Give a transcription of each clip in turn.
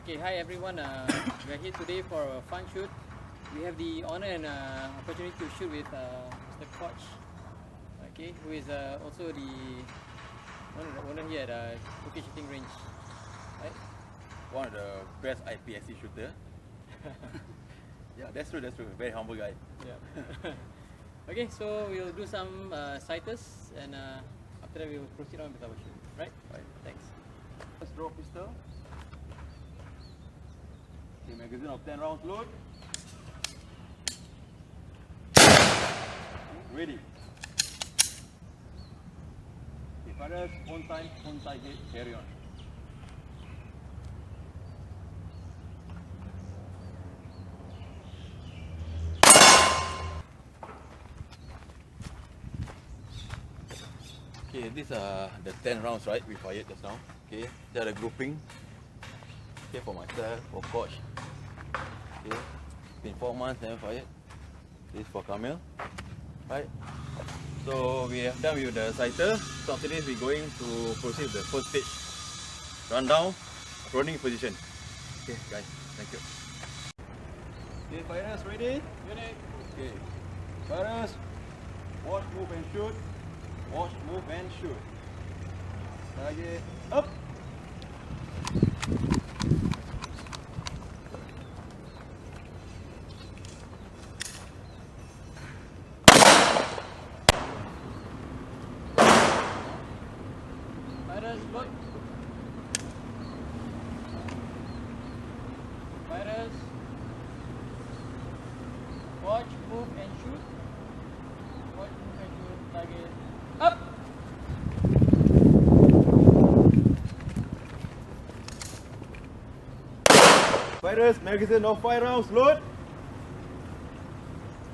Okay, hi everyone. We are here today for a fun shoot. We have the honor and opportunity to shoot with Mr. Koch, okay, who is also the owner here at Phuket Shooting Range, right? One of the best S.A.S.E shooter. Yeah, that's true. Very humble guy. Yeah. Okay, so we'll do some sighters, and after that we'll proceed on with our shoot. Right? Right. Thanks. Let's draw pistol. Okay, magazine of 10 rounds load. Ready. Okay, fighters, on time, on target, carry on. Okay, these are the 10 rounds, right? We fired just now. Okay, they are the grouping. Okay, for myself, for coach. Okay, it's been 4 months never fired. This is for Kamil, right? So we have done with the sighter. So after this, we're going to proceed with the first stage. Rundown, running position. Okay, guys, thank you. Okay, fighters ready? Unit. Okay, fighters, watch, move and shoot. Watch, move and shoot. Target up. Fighters, load. Fighters, watch, move and shoot. Watch, move and shoot. Target up. Fighters, magazine of 5 rounds, load.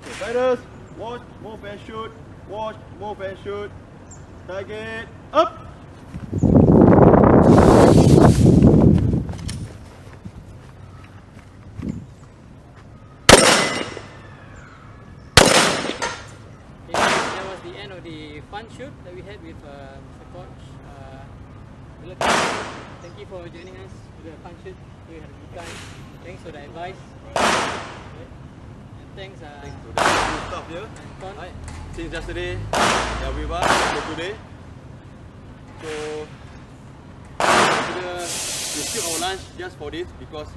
Okay, fighters, watch, move and shoot. Watch, move and shoot. Target up. Okay, that was the end of the fun shoot that we had with Mr. Koch. Thank you for joining us for the fun shoot. We had a good time. Thanks for the advice. Okay. And thanks, Thanks to the new staff here. and Con. Right. Since yesterday, they are with us until today. So, we skip our lunch just for this because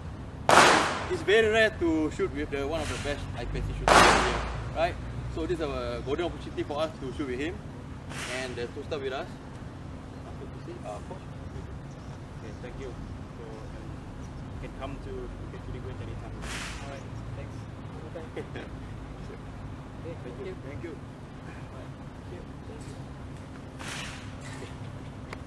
it's very rare to shoot with one of the best S.A.S.E shooters here, right? So this is a golden opportunity for us to shoot with him, and there's two staff with us. Good to see, Coach. Okay, thank you. So you can come to Phuket Shooting Range anytime. Alright, thanks. Okay. Thank you. Thank you. Thank you.